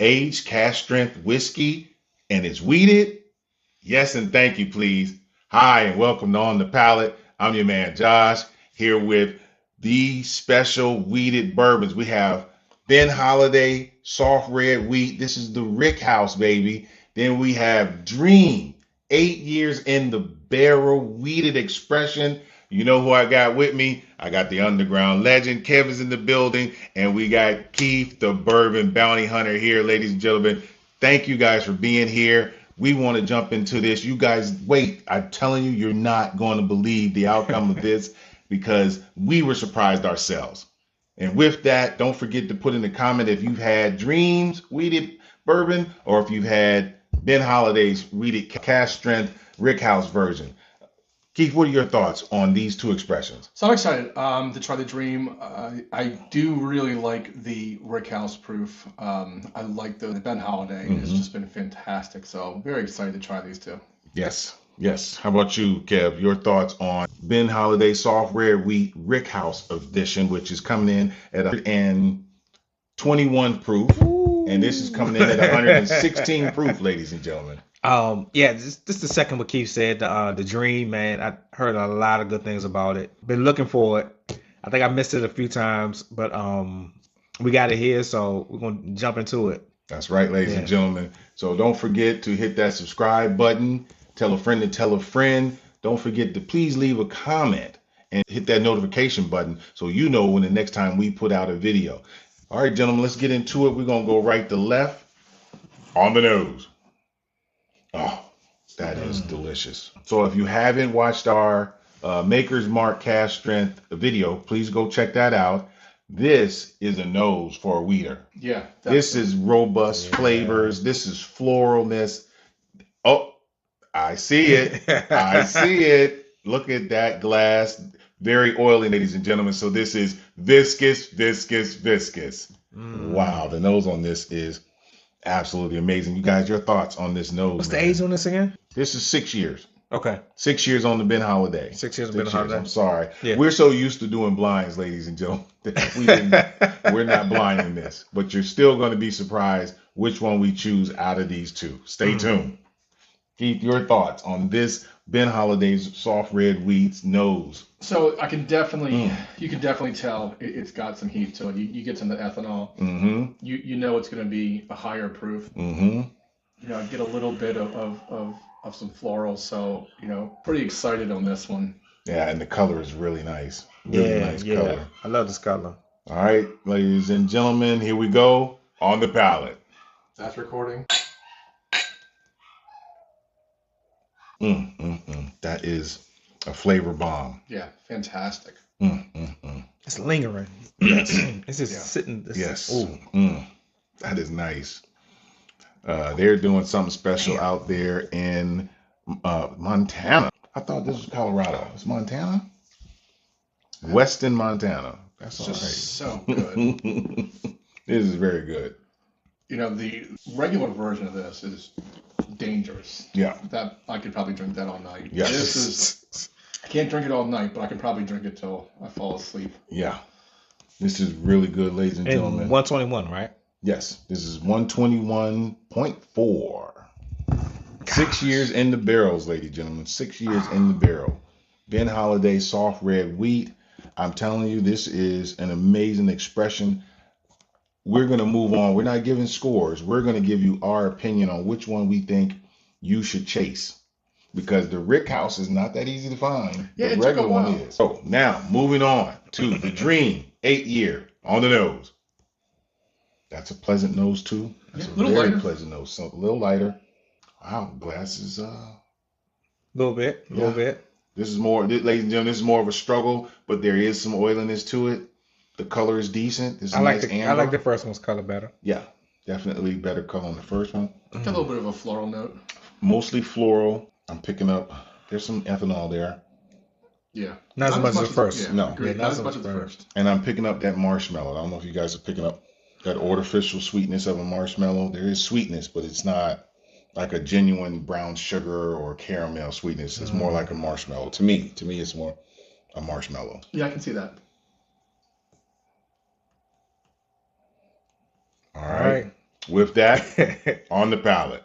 aged cask strength whiskey, and it's wheated. Yes, and thank you, please. Hi, and welcome to On The Palate. I'm your man, Josh, here with the special wheated bourbons. We have Ben Holiday, soft red wheat. This is the Rick House, baby. Then we have Dream, 8 years in the barrel, wheated expression. You know who I got with me? I got the underground legend. Kevin's in the building, and we got Keith, the bourbon bounty hunter here, ladies and gentlemen. Thank you guys for being here. We want to jump into this. You guys, wait. I'm telling you, you're not going to believe the outcome of this because we were surprised ourselves. And with that, don't forget to put in the comment if you've had Dreams wheated bourbon or if you've had Ben Holiday's wheated cask strength Rick House version. Keith, what are your thoughts on these two expressions? So I'm excited to try the Dream. I do really like the Rick House proof. I like the Ben Holiday. It's just been fantastic. So I'm very excited to try these two. Yes, yes. How about you, Kev? Your thoughts on Ben Holiday soft red wheat Rick House edition, which is coming in at 121 proof, and this is coming in at 116 proof, ladies and gentlemen. Yeah, this the second what Keith said, the Dream, man. I heard a lot of good things about it. Been looking for it. I think I missed it a few times, but we got it here, so we're gonna jump into it. That's right, ladies and gentlemen. So don't forget to hit that subscribe button. Tell a friend to tell a friend. Don't forget to please leave a comment and hit that notification button so you know when the next time we put out a video. All right, gentlemen, let's get into it. We're gonna go right to left on the nose. Oh, that is delicious. So if you haven't watched our Maker's Mark cask strength video, please go check that out. This is a nose for a wheater. Yeah. Definitely. This is robust flavors. This is floralness. Oh, I see it. I see it. Look at that glass. Very oily, ladies and gentlemen. So this is viscous, viscous, viscous. Wow, the nose on this is absolutely amazing. You guys, your thoughts on this nose? What's the age on this again? This is 6 years. Okay. 6 years on the Ben Holiday. 6 years on Ben Holiday. I'm sorry. Yeah. We're so used to doing blinds, ladies and gentlemen. We're not blinding this, but you're still going to be surprised which one we choose out of these two. Stay tuned. Keith, your thoughts on this Ben Holiday's soft red wheat's nose? So I can definitely, you can definitely tell it's got some heat to it. You get some of the ethanol. You know it's going to be a higher proof. You know, get a little bit of some floral. So, you know, pretty excited on this one. Yeah, and the color is really nice. Really nice color. I love this color. All right, ladies and gentlemen, here we go on the palate. That's recording. That is a flavor bomb. Yeah, fantastic. It's lingering. Yes. It's just sitting. Yes. That is nice. They're doing something special out there in Montana. I thought this was Colorado. It's Montana? Weston, Montana. That's all right. So good. This is very good. You know, the regular version of this is dangerous. Yeah. That I could probably drink that all night. Yes. This is, I can't drink it all night, but I can probably drink it till I fall asleep. Yeah. This is really good, ladies and gentlemen. 121, right? Yes. This is 121.4. 6 years in the barrels, ladies and gentlemen. 6 years in the barrel. Ben Holiday soft red wheat. I'm telling you, this is an amazing expression. We're going to move on. We're not giving scores. We're going to give you our opinion on which one we think you should chase. Because the Rick House is not that easy to find. Yeah, the regular one is. So now, moving on to the Dream 8 year on the nose. That's a pleasant nose too. That's a very lighter. pleasant nose. So a little lighter. Wow, glass is Little bit. This is more, ladies and gentlemen, this is more of a struggle, but there is some oiliness to it. The color is decent. This is I like nice the amber. I like the first one's color better. Yeah, definitely better color on the first one. Got a little bit of a floral note. Mostly floral. I'm picking up. There's some ethanol there, Yeah. Not as much as the first. Yeah, No. agreed. Yeah, not as much as the first. and I'm picking up that marshmallow. I don't know if you guys are picking up that artificial sweetness of a marshmallow. There is sweetness, but it's not like a genuine brown sugar or caramel sweetness. It's more like a marshmallow. To me, it's more a marshmallow. Yeah, I can see that. All right. With that, on the palate.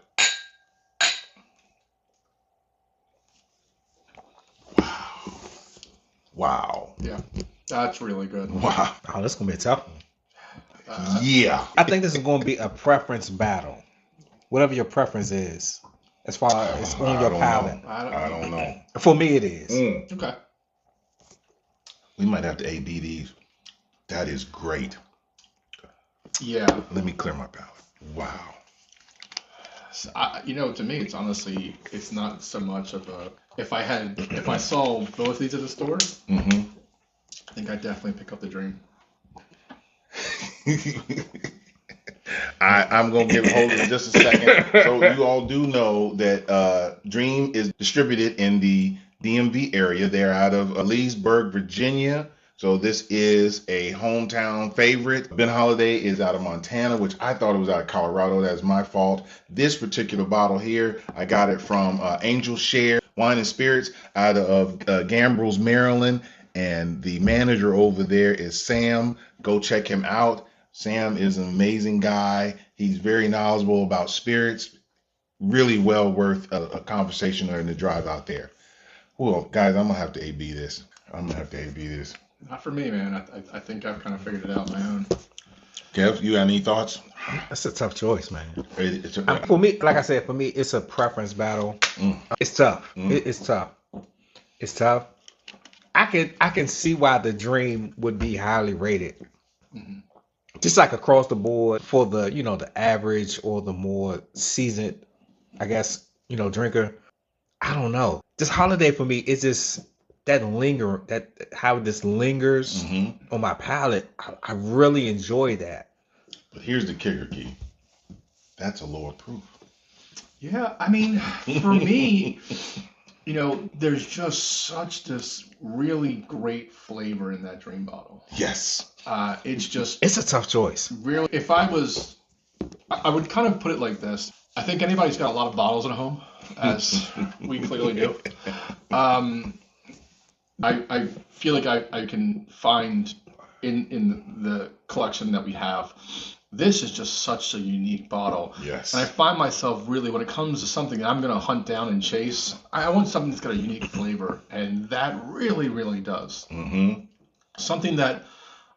Wow. Yeah, that's really good. Wow. Oh, this is gonna be a tough one. Yeah. I think this is gonna be a preference battle. Whatever your preference is, as far as on your palate. I don't know. For me, it is. Okay. We might have to AD these. That is great. Yeah. Let me clear my palate. Wow. To me, it's honestly, it's not so much of a. If I saw both these at the store, I think I'd definitely pick up the Dream. I'm going to give hold of it in just a second. So you all do know that Dream is distributed in the DMV area. They're out of Leesburg, Virginia. So this is a hometown favorite. Ben Holiday is out of Montana, which I thought it was out of Colorado. That's my fault. This particular bottle here, I got it from Angel Share Wine and Spirits out of Gambrills, Maryland. And the manager over there is Sam. Go check him out. Sam is an amazing guy. He's very knowledgeable about spirits. Really well worth a conversation or the drive out there. Well, guys, I'm going to have to AB this. Not for me, man. I think I've kind of figured it out on my own. Kev, you got any thoughts? That's a tough choice, man. It's For me, like I said, it's a preference battle. It's tough. It's tough. It's tough. I can see why the Dream would be highly rated. Just like across the board for the the average or the more seasoned, I guess drinker. I don't know. This holiday for me is just how this lingers on my palate. I really enjoy that. But here's the kicker, Key. That's a lower proof. Yeah, I mean, for me, there's just such this really great flavor in that Dream bottle. Yes. It's a tough choice. Really, I would kind of put it like this. I think anybody's got a lot of bottles at home, as we clearly do. I feel like I can find in the collection that we have, this is just such a unique bottle. Yes. And I find myself really, when it comes to something that I'm going to hunt down and chase, I want something that's got a unique flavor. And that really, really does. Something that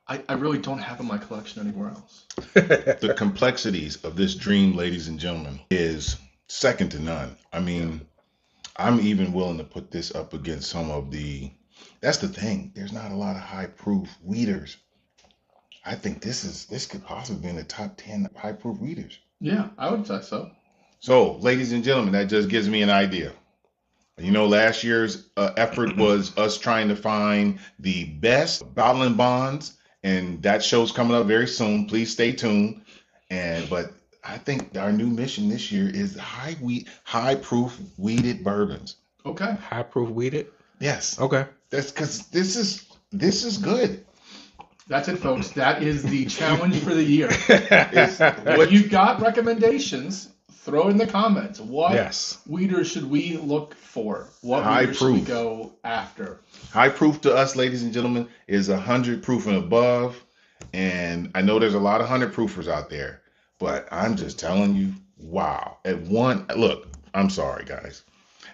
I really don't have in my collection anywhere else. The complexities of this Dream, ladies and gentlemen, is second to none. I mean, I'm even willing to put this up against some of that's the thing. There's not a lot of high proof wheaters. I think this could possibly be in the top 10 high proof wheaters. Yeah, I would say so. So, ladies and gentlemen, that just gives me an idea. Last year's effort was us trying to find the best bottling bonds, and that show's coming up very soon. Please stay tuned. But I think our new mission this year is high proof wheated bourbons. Okay. High proof wheated? Yes. Okay. That's because this is good. That's it, folks. That is the challenge for the year. What you've got recommendations, throw in the comments. What wheaters should we look for? What wheaters should we go after? High proof to us, ladies and gentlemen, is 100 proof and above. And I know there's a lot of 100 proofers out there, but I'm just telling you, wow. Look, I'm sorry, guys.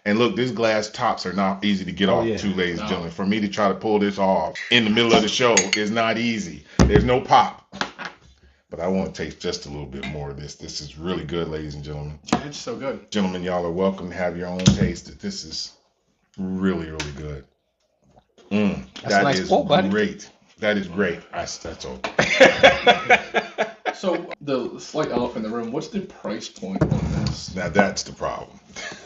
And look, these glass tops are not easy to get off too, ladies and gentlemen. For me to try to pull this off in the middle of the show is not easy. There's no pop. But I want to taste just a little bit more of this. This is really good, ladies and gentlemen. It's so good. Gentlemen, y'all are welcome to have your own taste. This is really, really good. That is great. That is great. That's all. So the slight elephant in the room, what's the price point on this? Now that's the problem.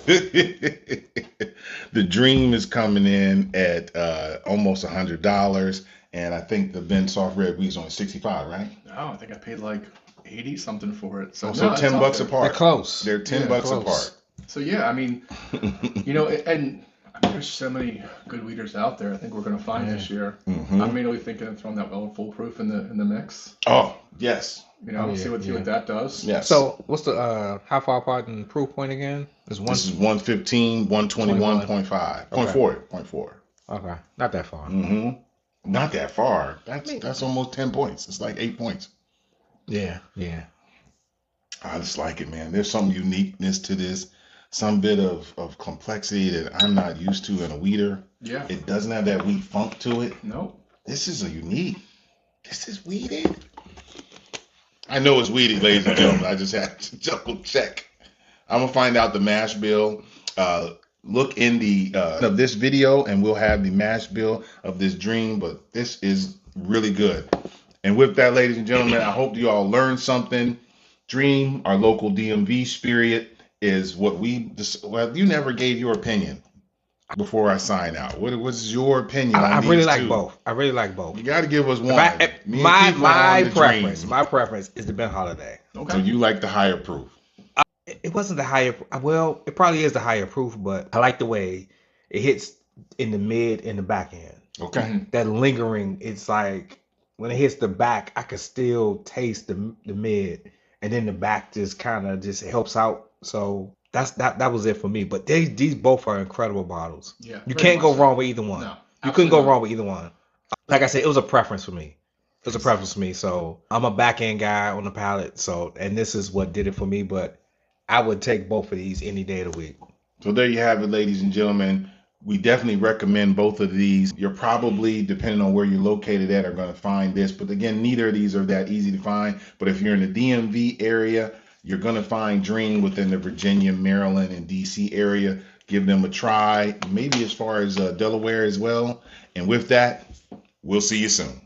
The Dream is coming in at almost $100, and I think the Ben Soft Red Wheat is only $65, right? No, I think I paid like 80 something for it. So $10 apart. They're close. They're $10 apart. So yeah, I mean, and there's so many good wheaters out there. I think we're going to find this year. I'm immediately thinking of throwing that well full proof in the mix. Oh yes. See what that does. Yes. So what's the how far apart in proof point again? This is 115, 121.5, 0.4. Okay, not that far. Not that far. That's almost 10 points. It's like 8 points. Yeah. I just like it, man. There's some uniqueness to this, some bit of complexity that I'm not used to in a wheater. Yeah. It doesn't have that wheat funk to it. Nope. This is a unique. This is wheated. I know it's wheated, ladies and gentlemen. I just had to double check. I'm gonna find out the mash bill. Look in the of this video, and we'll have the mash bill of this dream. But this is really good. And with that, ladies and gentlemen, I hope you all learned something. Dream, our local DMV spirit, is what we. Well, you never gave your opinion before I sign out. What was your opinion? I on really these like two? both. I really like both. You got to give us one. My preference is the Ben Holiday. Okay. So you like the higher proof. It wasn't the higher. Well, it probably is the higher proof, but I like the way it hits in the mid and the back end. Okay. That lingering, it's like when it hits the back, I can still taste the mid, and then the back just kind of just helps out. So that was it for me. But these both are incredible bottles. Yeah. You can't go wrong with either one. No. You couldn't go wrong with either one. Like I said, it was a preference for me. It was a preference for me. So I'm a back end guy on the palate. So, and this is what did it for me. But I would take both of these any day of the week. So there you have it, ladies and gentlemen. We definitely recommend both of these. You're probably, depending on where you're located at, are going to find this. But again, neither of these are that easy to find. But if you're in the DMV area, you're going to find Dream within the Virginia, Maryland, and DC area. Give them a try, maybe as far as Delaware as well. And with that, we'll see you soon.